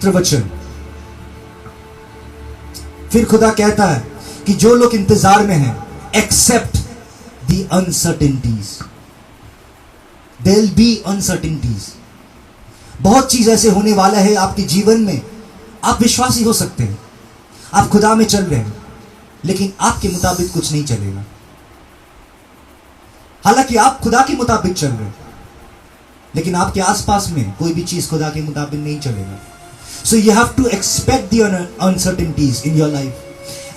पवित्र वचन। फिर खुदा कहता है कि जो लोग इंतजार में हैं, accept the uncertainties. There will be uncertainties. बहुत चीज ऐसे होने वाला है आपके जीवन में, आप विश्वासी हो सकते हैं, आप खुदा में चल रहे हैं, लेकिन आपके मुताबिक कुछ नहीं चलेगा। हालांकि आप खुदा के मुताबिक चल रहे हैं, लेकिन आपके आसपास में कोई भी चीज खुदा के मुताबिक नहीं चलेगा। So you have to expect the uncertainties in your life,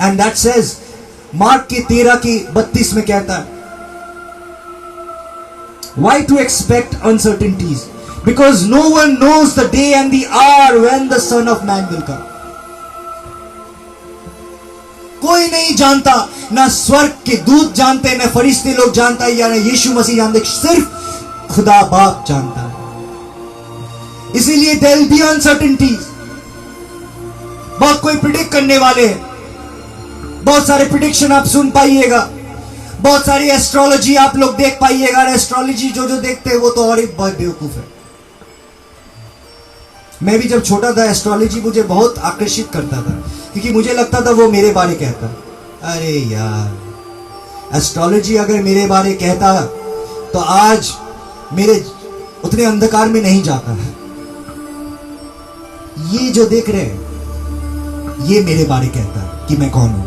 and that says, Mark के 13 के 32 में कहता है, why to expect uncertainties, because no one knows the day and the hour when the son of man will come. कोई नहीं जानता, ना स्वर्ग के दूत जानते, ना फरिश्ते लोग जानता है, या ना यीशु मसीह जानते, सिर्फ खुदा बाप जानता है। इसीलिए देयर विल बी अनसर्टेनिटीज। बहुत कोई प्रिडिक्ट करने वाले हैं, बहुत सारे प्रिडिक्शन आप सुन पाइएगा, बहुत सारी एस्ट्रोलॉजी आप लोग देख पाइएगा। एस्ट्रोलॉजी जो जो देखते हैं वो तो और एक बहुत बेवकूफ है। मैं भी जब छोटा था, एस्ट्रोलॉजी मुझे बहुत आकर्षित करता था, क्योंकि मुझे लगता था वो मेरे बारे कहता। अरे यार, एस्ट्रोलॉजी अगर मेरे बारे कहता तो आज मेरे उतने अंधकार में नहीं जाता। ये जो देख रहे हैं, ये मेरे बारे कहता है कि मैं कौन हूं।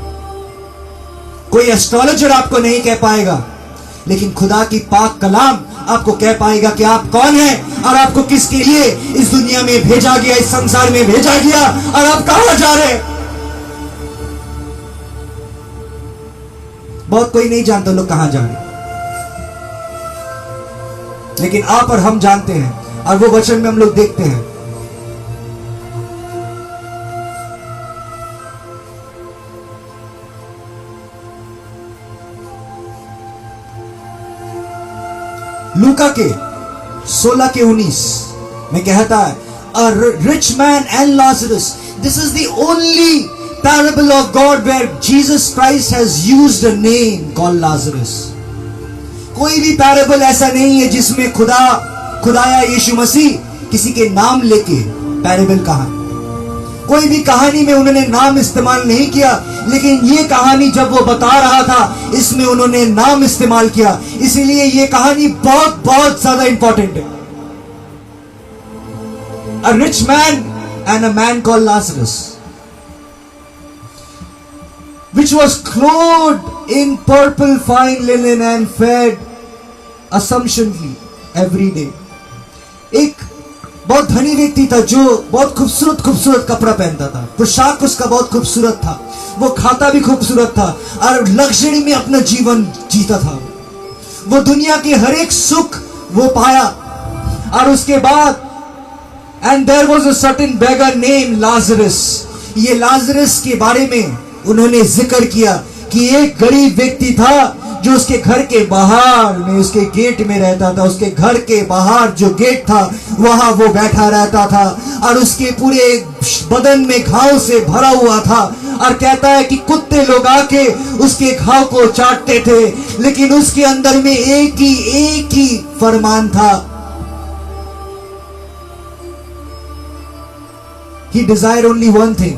कोई एस्ट्रोलॉजर आपको नहीं कह पाएगा, लेकिन खुदा की पाक कलाम आपको कह पाएगा कि आप कौन हैं और आपको किसके लिए इस दुनिया में भेजा गया, इस संसार में भेजा गया, और आप कहां जा रहे हैं। बहुत कोई नहीं जानता लोग कहां जा रहे हैं, लेकिन आप और हम जानते हैं, और वो वचन में हम लोग देखते हैं। लूका के 16 के 19 में कहता है, a rich man and Lazarus. This is the only parable of God where Jesus Christ has used a name called Lazarus. कोई भी पैराबल ऐसा नहीं है जिसमें खुदाया यीशु मसीह किसी के नाम लेके पैराबल कहा। कोई भी कहानी में उन्होंने नाम इस्तेमाल नहीं किया, लेकिन ये कहानी जब वो बता रहा था, इसमें उन्होंने नाम इस्तेमाल किया। इसीलिए ये कहानी बहुत बहुत ज्यादा इंपॉर्टेंट है। A rich man and a man called Lazarus, which was clothed in purple fine linen and fed assumptionly every day. एक बहुत धनी व्यक्ति था जो बहुत खूबसूरत खूबसूरत कपड़ा पहनता था, पोशाक उसका बहुत खूबसूरत था, वो खाता भी खूबसूरत था, और लग्जरी में अपना जीवन जीता था। वो दुनिया के हर एक सुख वो पाया। और उसके बाद, and there was a certain beggar name Lazarus. ये लाजरस के बारे में उन्होंने जिक्र किया कि एक गरीब व्यक्ति था जो उसके घर के बाहर में, उसके गेट में रहता था। उसके घर के बाहर जो गेट था वहां वो बैठा रहता था, और उसके पूरे बदन में घाव से भरा हुआ था। और कहता है कि कुत्ते लोग आके उसके घाव को चाटते थे, लेकिन उसके अंदर में एक ही फरमान था। He desired only one thing,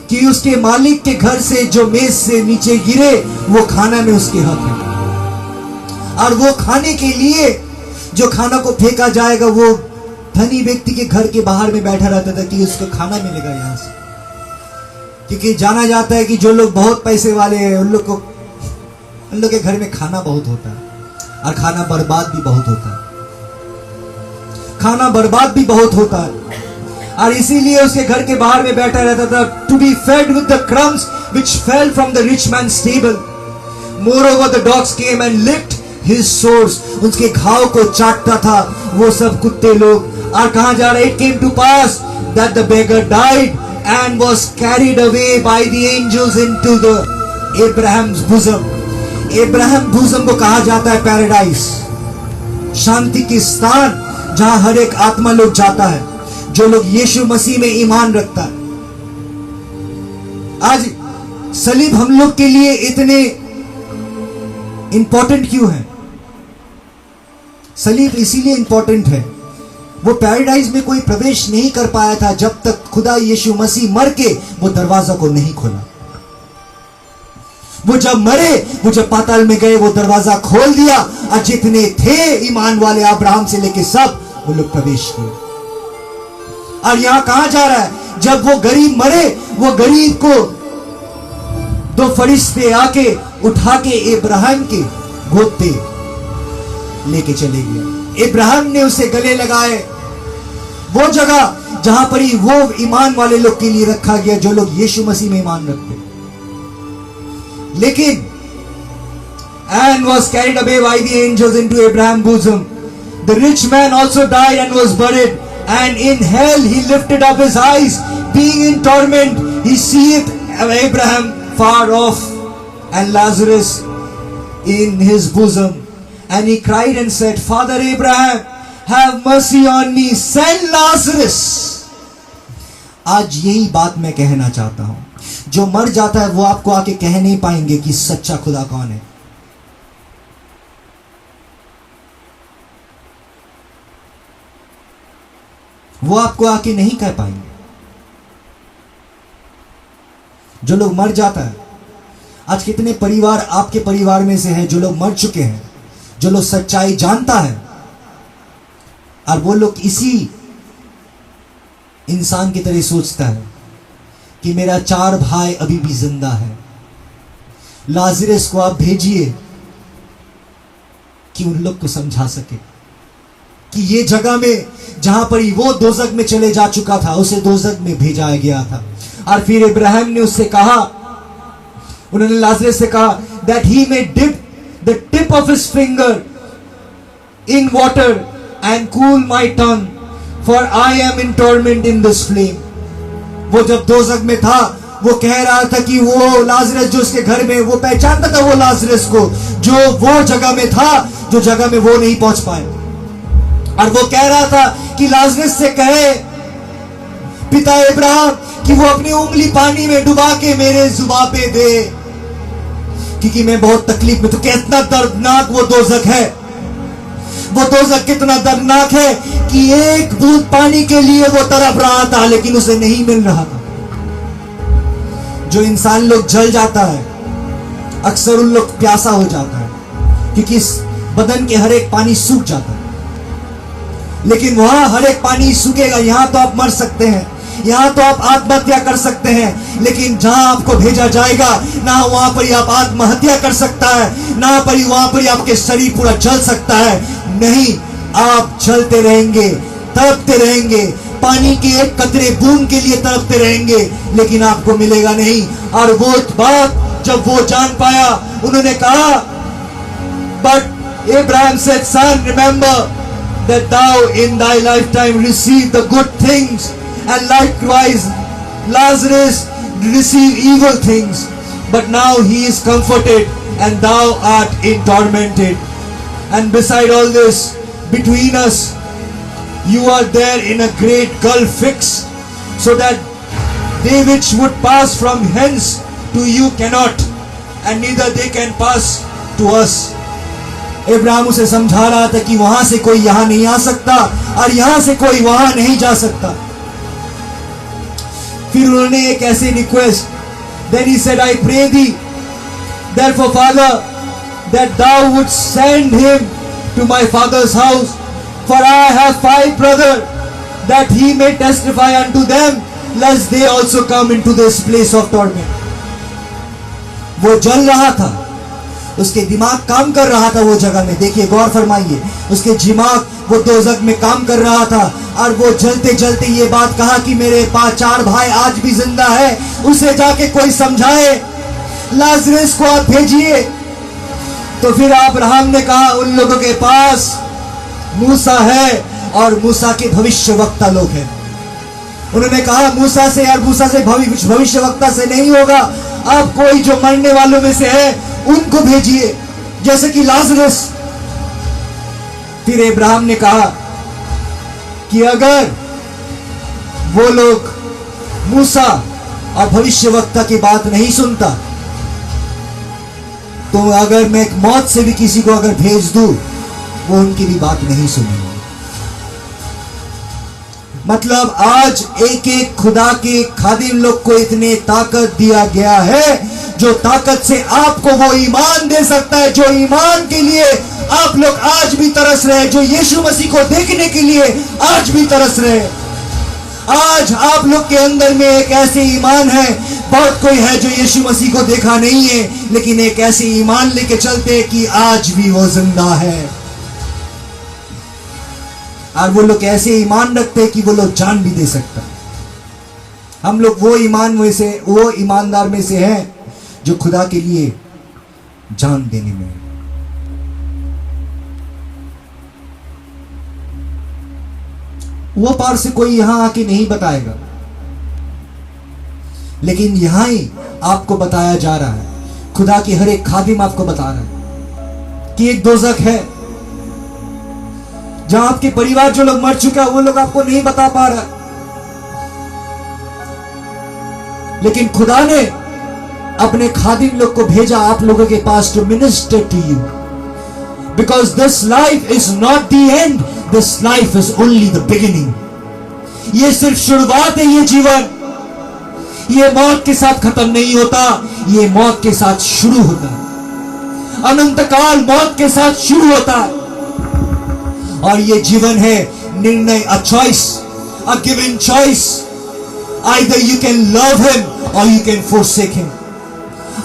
कि उसके मालिक के घर से जो मेज से नीचे गिरे वो खाना में उसके हक है। और वो खाने के लिए जो खाना को फेंका जाएगा, वो धनी व्यक्ति के घर के बाहर में बैठा रहता था कि उसको खाना मिलेगा यहां से। क्योंकि जाना जाता है कि जो लोग बहुत पैसे वाले हैं उन लोग के घर में खाना बहुत होता है, और खाना बर्बाद भी बहुत होता है। खाना बर्बाद भी बहुत होता है, और इसीलिए उसके घर के बाहर में बैठा रहता था, to be fed with the crumbs which fell from the rich man's table. Moreover the dogs came and licked his sores. उसके घाव को चाटता था वो सब कुत्ते लोग। और कहां जा रहा है? It came to pass that the beggar died and was carried away by the angels into the Abraham's bosom। Abraham bosom को कहा जाता है पैराडाइज, शांति के स्थान जहां हर एक आत्मा लोग जाता है जो लोग यीशु मसीह में ईमान रखता है। आज सलीब हम लोग के लिए इतने इंपॉर्टेंट क्यों है? सलीब इसीलिए इंपॉर्टेंट है वो पैराडाइज में कोई प्रवेश नहीं कर पाया था जब तक खुदा यीशु मसीह मर के वो दरवाजा को नहीं खोला। वो जब मरे, वो जब पाताल में गए, वो दरवाजा खोल दिया और जितने थे ईमान वाले अब्राहम से लेके सब वो लोग प्रवेश किए। और यहां कहां जा रहा है? जब वो गरीब मरे, वो गरीब को दो फरिश्ते आके उठा के इब्राहिम के गोद पे लेके चले गए। इब्राहिम ने उसे गले लगाए, वो जगह जहां पर ही वो ईमान वाले लोग के लिए रखा गया जो लोग यीशु मसीह में ईमान रखते। लेकिन and was carried away by the angels into Abraham's bosom. The rich man also died and was buried, and in hell he lifted up his eyes, being in torment. He seeth Abraham far off, and Lazarus in his bosom. And he cried and said, Father Abraham, have mercy on me, send Lazarus. आज यही बात मैं कहना चाहता हूं। जो मर जाता है वो आपको आके कह नहीं पाएंगे कि सच्चा खुदा कौन है। वो आपको आके नहीं कह पाएंगे। जो लोग मर जाता है, आज कितने परिवार आपके परिवार में से हैं जो लोग मर चुके हैं, जो लोग सच्चाई जानता है, और वो लोग इसी इंसान की तरह सोचता है कि मेरा 4 भाई अभी भी जिंदा है, लाजरस को आप भेजिए कि उन लोग को समझा सके कि ये जगह में जहां पर ही वो दोजक में चले जा चुका था, उसे दोजक में भेजा गया था। और फिर इब्राहिम ने उससे कहा, उन्होंने लाजरस से कहा that he may dip the tip of his finger in water and cool my tongue, for I am in torment in this flame. वो जब दोजक में था, वो कह रहा था कि वो लाजरस जो उसके घर में, वो पहचानता था वो लाजरस को जो वो जगह में था, जो जगह में वो नहीं पहुंच पाए। और वो कह रहा था कि लाजरस से कहे पिता इब्राहिम कि वो अपनी उंगली पानी में डुबा के मेरे जुबान पे दे, क्योंकि मैं बहुत तकलीफ में। तो कितना दर्दनाक वो दोजक है, वो दोजक कितना दर्दनाक है कि एक बूंद पानी के लिए वो तड़प रहा था, लेकिन उसे नहीं मिल रहा था। जो इंसान लोग जल जाता है, अक्सर उन लोग प्यासा हो जाता है, क्योंकि इस बदन के हर एक पानी सूख जाता है। लेकिन वहां हर एक पानी सूखेगा। यहां तो आप मर सकते हैं, यहां तो आप आत्महत्या कर सकते हैं, लेकिन जहां आपको भेजा जाएगा ना वहां पर ही आप आत्महत्या कर सकता है, ना पर ही वहां पर ही आपके शरीर पूरा जल सकता है। नहीं, आप चलते रहेंगे, तड़पते रहेंगे, पानी के एक कतरे बूंद के लिए तड़पते रहेंगे, लेकिन आपको मिलेगा नहीं। और वो बात जब वो जान पाया, उन्होंने कहा, but Abraham said, son, remember that thou in thy lifetime received the good things, and likewise Lazarus received evil things, but now he is comforted and thou art in tormented. And beside all this, between us you are there in a great gulf fixed, so that they which would pass from hence to you cannot, and neither they can pass to us. Ibrahim उसे समझा रहा था कि वहां से कोई यहां नहीं आ सकता और यहां से कोई वहां नहीं जा सकता। फिर उन्होंने एक ऐसे request, then he said, I pray thee therefore Father that thou would send him to my father's house, for I have 5 brothers, that he may testify unto them, lest they also come into this place of torment. वो जल रहा था, उसके दिमाग काम कर रहा था वो जगह में। देखिए, गौर फरमाइए, उसके दिमाग वो दोजक में काम कर रहा था, और वो जलते जलते ये बात कहा कि मेरे पास 4 भाई आज भी जिंदा है, उसे जाके कोई समझाए, लाजरस को आप भेजिए। तो फिर अब्राहम ने कहा, उन लोगों के पास मूसा है और मूसा के भविष्यवक्ता लोग हैं। उन्होंने कहा मूसा से, यार मूसा से भविष्यवक्ता से नहीं होगा, अब कोई जो मरने वालों में से है उनको भेजिए, जैसे कि लाजरस। फिर इब्राहिम ने कहा कि अगर वो लोग मूसा और भविष्यवक्ता की बात नहीं सुनता, तो अगर मैं मौत से भी किसी को अगर भेज दूं, वो उनकी भी बात नहीं सुनेंगे। मतलब आज एक एक खुदा के खादिम लोग को इतने ताकत दिया गया है, जो ताकत से आपको वो ईमान दे सकता है, जो ईमान के लिए आप लोग आज भी तरस रहे, जो यीशु मसीह को देखने के लिए आज भी तरस रहे। आज आप लोग के अंदर में एक ऐसे ईमान है, बहुत कोई है जो यीशु मसीह को देखा नहीं है, लेकिन एक ऐसे ईमान लेके चलते हैं कि आज भी वो जिंदा है। और वो लोग ऐसे ईमान रखते हैं कि वो लोग जान भी दे सकता है। हम लोग वो ईमान में से, वो ईमानदार में से हैं जो खुदा के लिए जान देने में। वो पार से कोई यहां आके नहीं बताएगा, लेकिन यहां ही आपको बताया जा रहा है, खुदा की हर एक खादिम आपको बता रहा है कि एक दोजख है जहां आपके परिवार जो लोग मर चुका है वो लोग आपको नहीं बता पा रहा, लेकिन खुदा ने अपने खादिम लोग को भेजा आप लोगों के पास to minister to you, because this life is not the end, this life is only the beginning. ये सिर्फ शुरुआत है। ये जीवन, ये मौत के साथ खत्म नहीं होता, ये मौत के साथ शुरू होता है। अनंत काल मौत के साथ शुरू होता है, और ये जीवन है निर्णय, a choice, a given choice. Either you can love him or you can forsake him.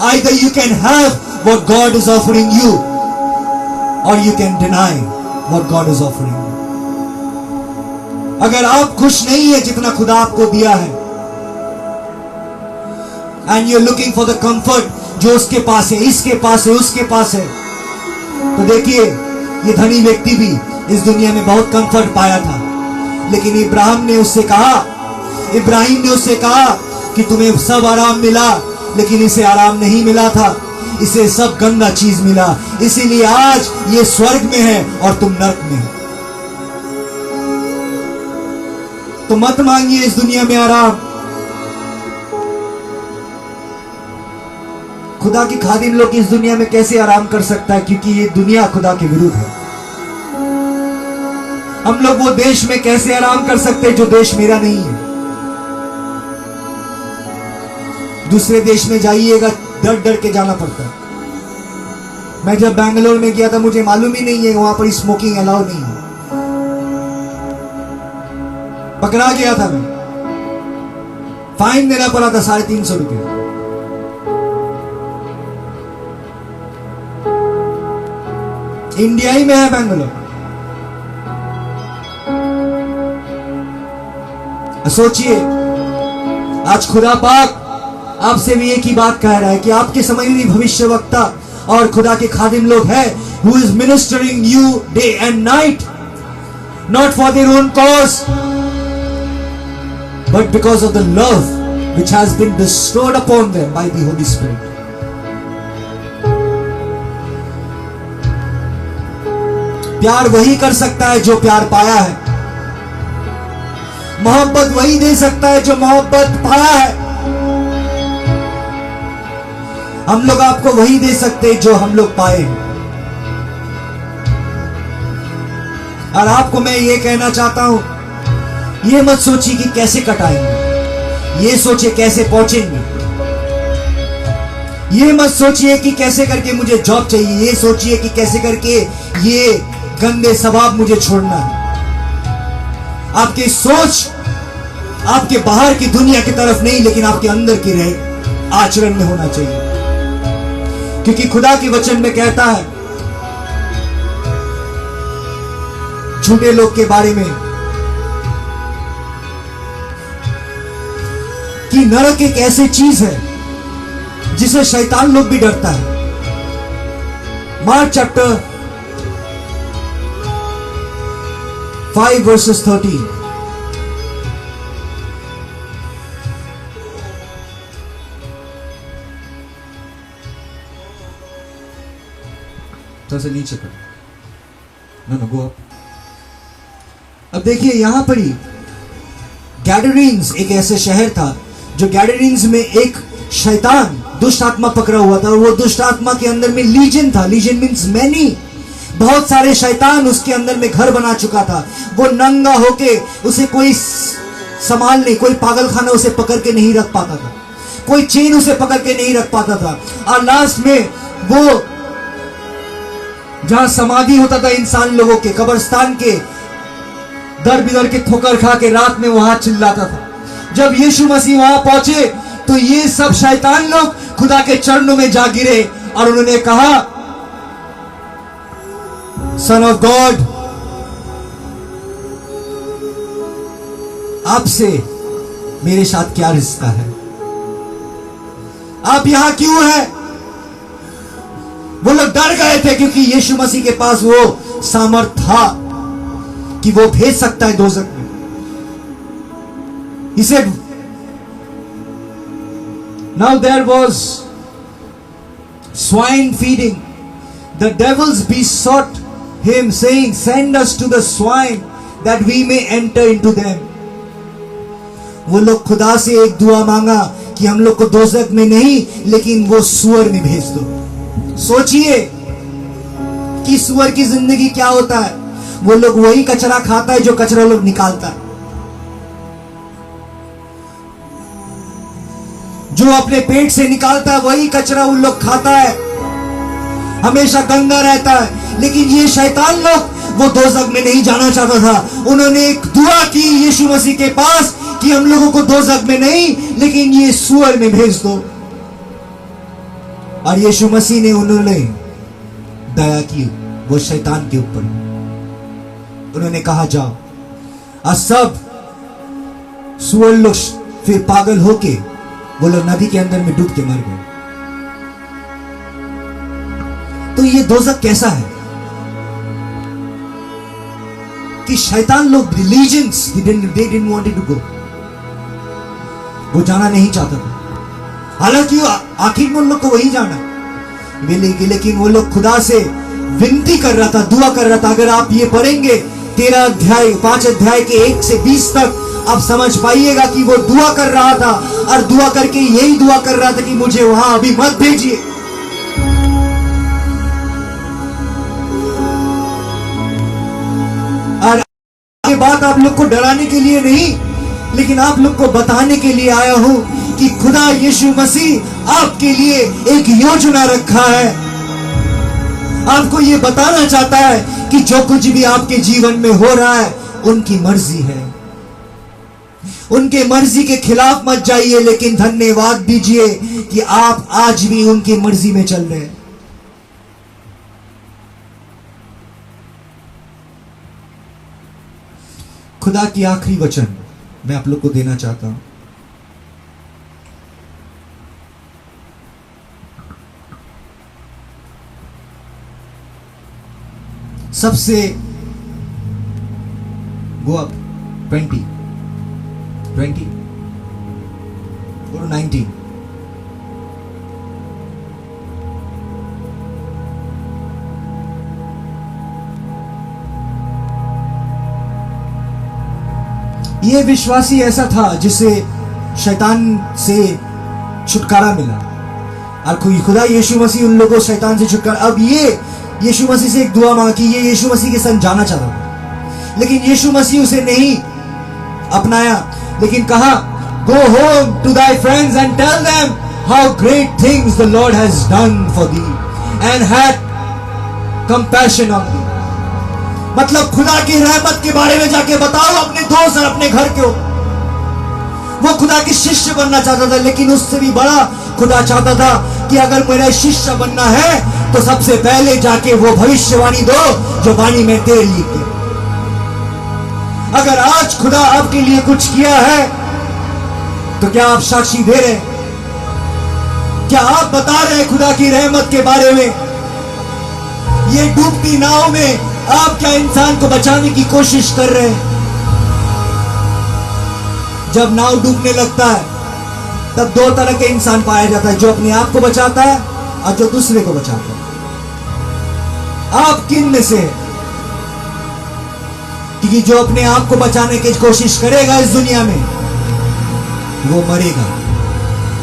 Either you can have what God is offering you or you can deny what God is offering you. अगर आप खुश नहीं है जितना खुदा आपको दिया है, and you're looking for the comfort जो उसके पास है, इसके पास है, उसके पास है, तो देखिए ये धनी व्यक्ति भी इस दुनिया में बहुत कंफर्ट पाया था, लेकिन इब्राहिम ने उससे कहा कि तुम्हें सब आराम मिला, लेकिन इसे आराम नहीं मिला था, इसे सब गंदा चीज मिला, इसीलिए आज ये स्वर्ग में है और तुम नरक में हो। तो मत मांगिए इस दुनिया में आराम। खुदा की खादिम लोग इस दुनिया में कैसे आराम कर सकता है, क्योंकि ये दुनिया खुदा के विरुद्ध है। हम लोग वो देश में कैसे आराम कर सकते हैं जो देश मेरा नहीं है। दूसरे देश में जाइएगा, डर डर के जाना पड़ता है। मैं जब बैंगलोर में गया था, मुझे मालूम ही नहीं है वहां पर स्मोकिंग अलाउ नहीं है, पकड़ा गया था मैं, फाइन देना पड़ा था 350 रुपये। इंडिया ही में है बैंगलोर। सोचिए, आज खुदा पाक आपसे भी एक ही बात कह रहा है कि आपके समय में भविष्यवक्ता और खुदा के खादिम लोग हैं, who is ministering you day and night, not for their own cause, but because of the love which has been bestowed upon them by the Holy Spirit. प्यार वही कर सकता है जो प्यार पाया है, मोहब्बत वही दे सकता है जो मोहब्बत पाया है। हम लोग आपको वही दे सकते हैं जो हम लोग पाए हैं। और आपको मैं ये कहना चाहता हूं, ये मत सोचिए कि कैसे कटाएंगे, ये सोचिए कैसे पहुंचेंगे। ये मत सोचिए कि कैसे करके मुझे जॉब चाहिए, ये सोचिए कि कैसे करके ये गंदे स्वभाव मुझे छोड़ना है। आपकी सोच आपके बाहर की दुनिया की तरफ नहीं, लेकिन आपके अंदर के रहे आचरण में होना चाहिए, क्योंकि खुदा के वचन में कहता है झूठे लोग के बारे में कि नरक एक ऐसी चीज है जिसे शैतान लोग भी डरता है। Mark chapter 5 verses 13। तो से नीचे कर ना गो। अब देखिए यहां पर ही गैडरीन्स एक ऐसे शहर था जो गैडरीन्स में एक शैतान दुष्ट आत्मा पकड़ा हुआ था, और वो दुष्ट आत्मा के अंदर में लीजन था। लीजन मीन्स मैनी, बहुत सारे शैतान उसके अंदर में घर बना चुका था। वो नंगा होके, उसे कोई संभाल नहीं, कोई पागल खाना उसे पकड़ के नहीं रख पाता था, कोई चेन उसे पकड़ के नहीं रख पाता था। और लास्ट में वो जहां समाधि होता था इंसान लोगों के, कब्रिस्तान के, दर बिदर के ठोकर खा के रात में वहां चिल्लाता था। जब यीशु मसीह वहां पहुंचे तो ये सब शैतान लोग खुदा के चरणों में जा गिरे और उन्होंने कहा, सन ऑफ गॉड, आपसे मेरे साथ क्या रिश्ता है? आप यहां क्यों हैं? वो लोग डर गए थे क्योंकि यीशु मसीह के पास वो सामर्थ था कि वो भेज सकता है दोजख में। He said, now there was swine feeding. The devils besought him, saying, send us to the swine that we may enter into them. वो लोग खुदा से एक दुआ मांगा कि हम लोग को दोजख में नहीं लेकिन वो सुअर में भेज दो। सोचिए कि सुअर की जिंदगी क्या होता है। वो लोग वही कचरा खाता है जो कचरा लोग निकालता है, जो अपने पेट से निकालता है वही कचरा उन लोग खाता है, हमेशा गंदा रहता है। लेकिन ये शैतान लोग वो दोजख में नहीं जाना चाहता था। उन्होंने एक दुआ की यीशु मसीह के पास कि हम लोगों को दोजख में नहीं लेकिन ये सुअर में भेज दो। और यीशु मसीह ने उन्होंने दया की वो शैतान के ऊपर। उन्होंने कहा जाओ। और सब सुअर लोग फिर पागल होके वो लोग नदी के अंदर में डूब के मर गए। तो ये दोजख कैसा है कि शैतान लोग, religions, they didn't want to go, वो जाना नहीं चाहता था। हालांकि आखिर में उन लोग को वही जाना, लेकिन वो लोग खुदा से विनती कर रहा था, दुआ कर रहा था। अगर आप ये पढ़ेंगे 13 अध्याय 5 अध्याय के 1 से 20 तक आप समझ पाइएगा कि वो दुआ कर रहा था और दुआ करके यही दुआ कर रहा था कि मुझे वहां अभी मत भेजिए। और ये बात आप लोग को डराने के लिए नहीं लेकिन आप लोग को बताने के लिए आया हूं कि खुदा यीशु मसीह आपके लिए एक योजना रखा है। आपको ये बताना चाहता है कि जो कुछ भी आपके जीवन में हो रहा है उनकी मर्जी है। उनके मर्जी के खिलाफ मत जाइए लेकिन धन्यवाद दीजिए कि आप आज भी उनकी मर्जी में चल रहे हैं। खुदा की आखिरी वचन मैं आप लोग को देना चाहता हूं। सबसे गो अप 20 go to 19। ये विश्वासी ऐसा था जिसे शैतान से छुटकारा मिला और कोई खुदा यीशु मसीह उन लोगों शैतान से छुटकारा। अब ये यीशु मसीह से एक दुआ मांगा कि ये यीशु मसीह के संग जाना चाहता था लेकिन यीशु मसीह उसे नहीं अपनाया, लेकिन कहा go home to thy friends and tell them how great things the Lord has done for thee and had compassion on thee। मतलब खुदा की रहमत के बारे में जाके बताओ अपने दोस्त और अपने घर के। वो खुदा के शिष्य बनना चाहता था लेकिन उससे भी बड़ा खुदा चाहता था कि अगर मेरा शिष्य बनना है तो सबसे पहले जाके वो भविष्यवाणी दो जो वाणी में तेरे लिए। अगर आज खुदा आपके लिए कुछ किया है तो क्या आप साक्षी दे रहे हैं? क्या आप बता रहे हैं खुदा की रहमत के बारे में? ये डूबती नाव में आप क्या इंसान को बचाने की कोशिश कर रहे हैं? जब नाव डूबने लगता है तब दो तरह के इंसान पाया जाता है, जो अपने आप को बचाता है और जो दूसरे को बचाता है। आप किन में से? क्योंकि जो अपने आप को बचाने की कोशिश करेगा इस दुनिया में वो मरेगा,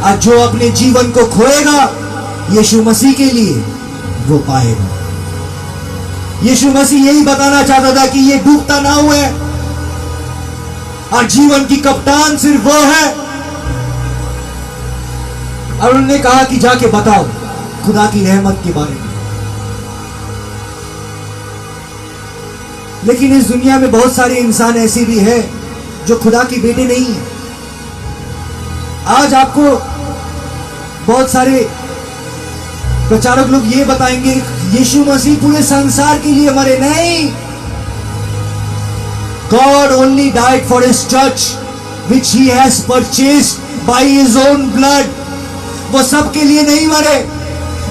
और जो अपने जीवन को खोएगा यीशु मसीह के लिए वो पाएगा। यीशु मसीह यही बताना चाहता था कि ये डूबता ना हुए और जीवन की कप्तान सिर्फ वो है। और उन्होंने कहा कि जाके बताओ खुदा की रहमत के बारे में। लेकिन इस दुनिया में बहुत सारे इंसान ऐसे भी हैं जो खुदा के बेटे नहीं है। आज आपको बहुत सारे प्रचारक लोग ये बताएंगे यीशु मसीह पूरे संसार के लिए मरे, नहीं। God only died for his church which he has purchased by his own blood। वो सबके लिए नहीं मरे।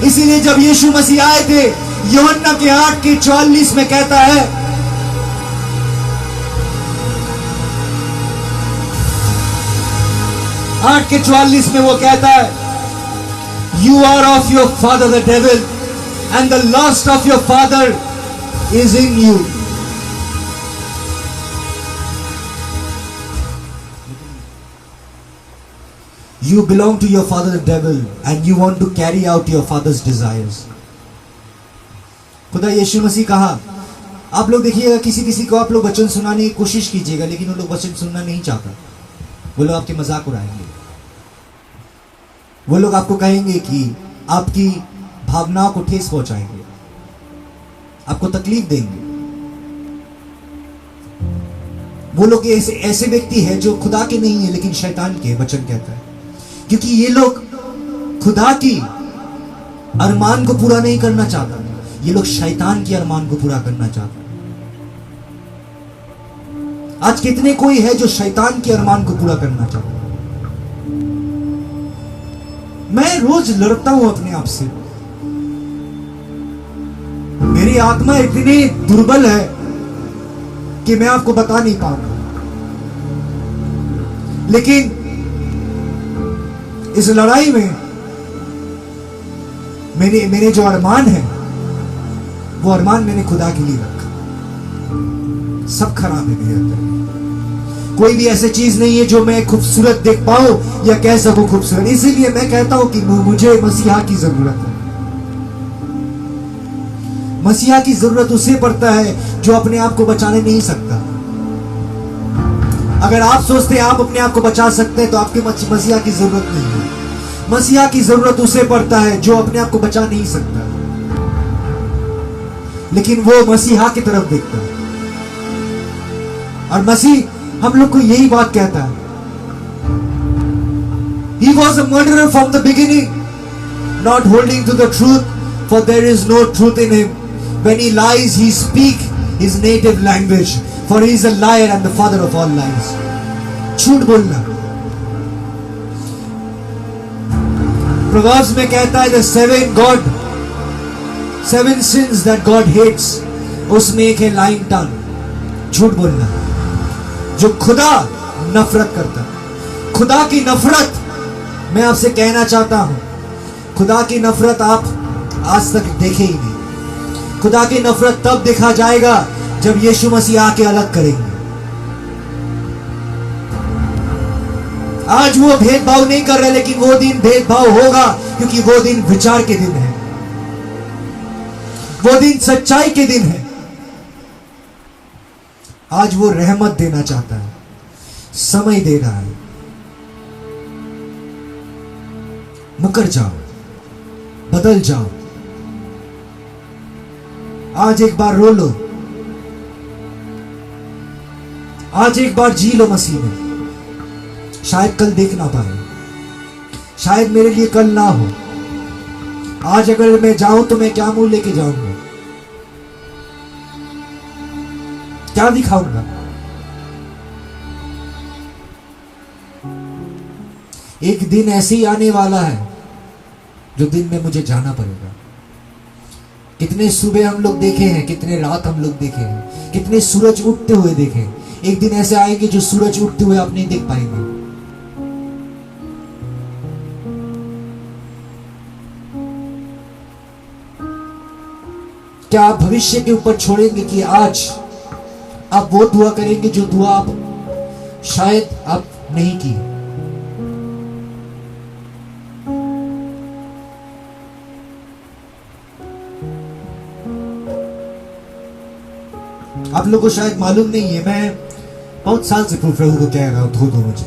इसीलिए जब यीशु मसीह आए थे, यूहन्ना के 8:44 में कहता है, 8:44 में वो कहता है, You are of your father the devil, and the lust of your father is in you। You belong to your father the devil, and you want to carry out your father's desires। खुदा यीशु मसीह कहा, आप लोग देखिएगा, किसी को आप लोग वचन सुनाने की कोशिश कीजिएगा, लेकिन वो लोग वचन सुनना नहीं चाहता। वो लोग आपके मजाक उड़ाएंगे। वो लोग आपको कहेंगे कि आपकी भावनाओं को ठेस पहुंचाएंगे, आपको तकलीफ देंगे। वो लोग ऐसे व्यक्ति हैं जो खुदा के नहीं है लेकिन शैतान के, वचन कहता है। क्योंकि ये लोग खुदा की अरमान को पूरा नहीं करना चाहता, ये लोग शैतान की अरमान को पूरा करना चाहता। आज कितने कोई है जो शैतान की अरमान को पूरा करना चाहता। मैं रोज लड़ता हूं अपने आप से। मेरी आत्मा इतनी दुर्बल है कि मैं आपको बता नहीं पाऊंगा। लेकिन इस लड़ाई में मेरे जो अरमान है, वो अरमान मैंने खुदा के लिए रखा। सब खराब है मेरे अंदर। कोई भी ऐसी चीज नहीं है जो मैं खूबसूरत देख पाऊं या कह सकूं खूबसूरत। इसीलिए मैं कहता हूं कि मुझे मसीहा की जरूरत है। मसीहा की जरूरत उसे पड़ता है जो अपने आप को बचाने नहीं सकता। अगर आप सोचते हैं आप अपने आप को बचा सकते हैं तो आपके मसीहा की जरूरत नहीं है। मसीहा की जरूरत उसे पड़ता है जो अपने आप को बचा नहीं सकता, लेकिन वो मसीहा की तरफ देखता है। और मसीह हम लोग को यही बात कहता है। He was a murderer from the beginning, not holding to the truth, for there is no truth in him. When he lies, he speaks his native language, for he is a liar and the father of all lies। झूठ बोलना। Proverbs में कहता है the seven sins that God hates, उसमें एक है lying tongue, झूठ बोलना, जो खुदा नफरत करता है। खुदा की नफरत, मैं आपसे कहना चाहता हूं, खुदा की नफरत आप आज तक देखे ही नहीं। खुदा की नफरत तब देखा जाएगा जब यीशु मसीह आके अलग करेंगे। आज वो भेदभाव नहीं कर रहे, लेकिन वो दिन भेदभाव होगा, क्योंकि वो दिन विचार के दिन है, वो दिन सच्चाई के दिन है। आज वो रहमत देना चाहता है, समय दे रहा है। मुकर जाओ, बदल जाओ। आज एक बार रो लो, आज एक बार जी लो मसीह में। शायद कल देख ना पाए, शायद मेरे लिए कल ना हो। आज अगर मैं जाऊं तो मैं क्या मुंह लेके जाऊंगा, क्या दिखाऊंगा? एक दिन ऐसे ही आने वाला है जो दिन में मुझे जाना पड़ेगा। कितने सुबह हम लोग देखे हैं, कितने रात हम लोग देखे हैं, कितने सूरज उगते हुए देखे। एक दिन ऐसे आएंगे जो सूरज उगते हुए आप नहीं देख पाएंगे। क्या आप भविष्य के ऊपर छोड़ेंगे कि आज आप वो दुआ करेंगे जो दुआ आप शायद आप नहीं की? आप लोगों को शायद मालूम नहीं है, मैं बहुत साल से प्रभु को कह रहा हूं, धो दो मुझे,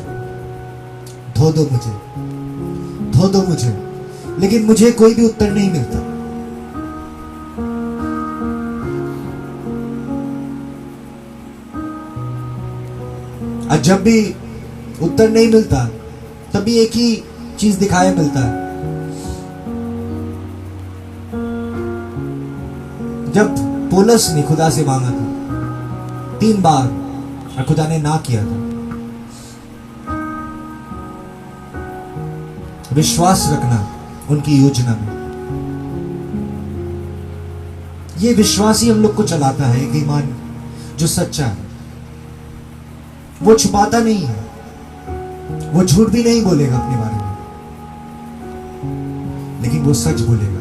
धो दो मुझे, धो दो मुझे, लेकिन मुझे कोई भी उत्तर नहीं मिलता। और जब भी उत्तर नहीं मिलता तभी एक ही चीज दिखाया मिलता है। जब पौलुस ने खुदा से मांगा था 3 बार और खुदा ने ना किया था, विश्वास रखना उनकी योजना में। ये विश्वास ही हम लोग को चलाता है। एक ईमान जो सच्चा है, वो छुपाता नहीं है, वो झूठ भी नहीं बोलेगा अपने बारे में, लेकिन वो सच बोलेगा।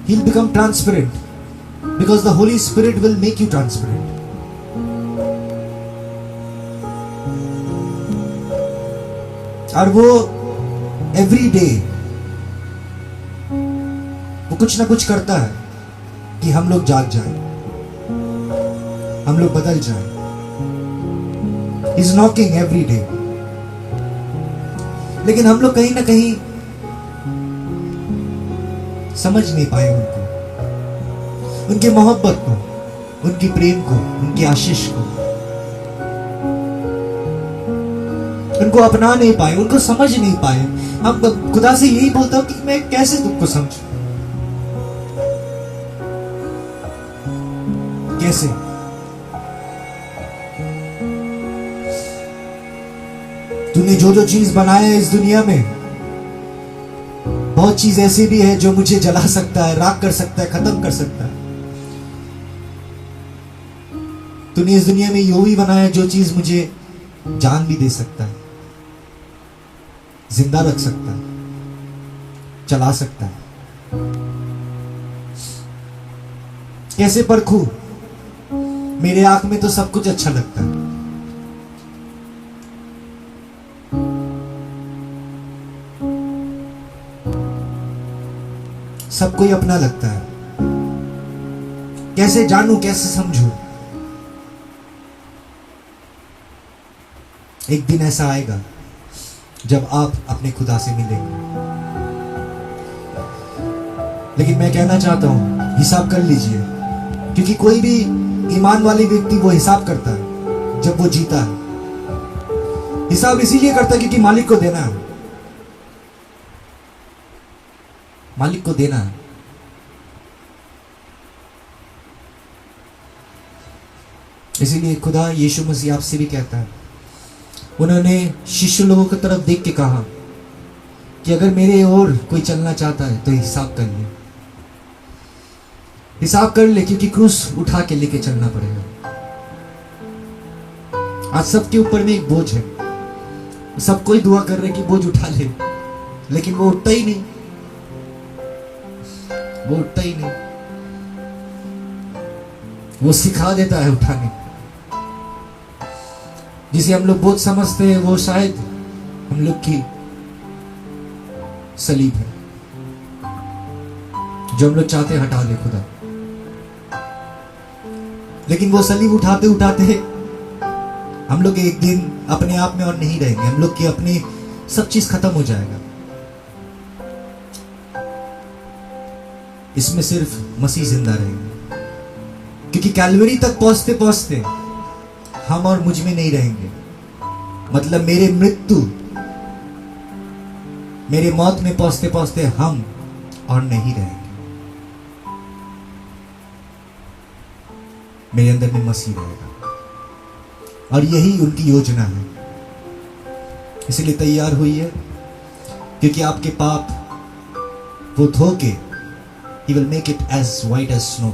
He'll become transparent because the Holy Spirit will make you transparent. और वो every day वो कुछ ना कुछ करता है कि हम लोग जाग जाएं, हम लोग बदल जाएं। He's knocking every day. लेकिन हम लोग कहीं ना कहीं समझ नहीं पाए उनको, उनके मोहब्बत को, उनकी प्रेम को, उनकी आशीष को, उनको अपना नहीं पाए, उनको समझ नहीं पाए। हम खुदा से यही बोलता हूं कि मैं कैसे तुमको समझूं, कैसे? तूने जो जो चीज बनाया है इस दुनिया में, बहुत चीज ऐसी भी है जो मुझे जला सकता है, राख कर सकता है, खत्म कर सकता है। तूने इस दुनिया में यो भी बनाया जो चीज मुझे जान भी दे सकता है, जिंदा रख सकता है, चला सकता है। कैसे परखूं? मेरे आंख में तो सब कुछ अच्छा लगता है, सब कोई अपना लगता है। कैसे जानूं, कैसे समझूं? एक दिन ऐसा आएगा जब आप अपने खुदा से मिलेंगे। लेकिन मैं कहना चाहता हूं, हिसाब कर लीजिए, क्योंकि कोई भी ईमान वाले व्यक्ति वो हिसाब करता है जब वो जीता है। हिसाब इसीलिए करता है क्योंकि मालिक को देना है, मालिक को देना है। इसीलिए खुदा यीशु मसीह आपसे भी कहता है, उन्होंने शिष्य लोगों की तरफ देख के कहा कि अगर मेरे और कोई चलना चाहता है तो हिसाब कर ले, हिसाब कर ले, क्योंकि क्रूस उठा के लेके चलना पड़ेगा। आज सबके ऊपर में एक बोझ है, सब कोई दुआ कर रहे कि बोझ उठा ले, लेकिन वो उठता ही नहीं, वो उठता ही नहीं। वो सिखा देता है उठाने। जिसे हम लोग बोझ समझते हैं वो शायद हम लोग की सलीब है, जो हम लोग चाहते हैं हटा ले खुदा। लेकिन वो सलीब उठाते उठाते हम लोग एक दिन अपने आप में और नहीं रहेंगे, हम लोग की अपनी सब चीज खत्म हो जाएगा। इसमें सिर्फ मसीह जिंदा रहेंगे, क्योंकि कैलवरी तक पहुंचते पहुंचते हम और मुझ में नहीं रहेंगे। मतलब मेरे मृत्यु, मेरे मौत में पहुंचते पहुंचते हम और नहीं रहेंगे, मेरे अंदर में मसीह रहेगा। और यही उनकी योजना है। इसलिए तैयार हुई है, क्योंकि आपके पाप वो धो के He will make it as white as snow.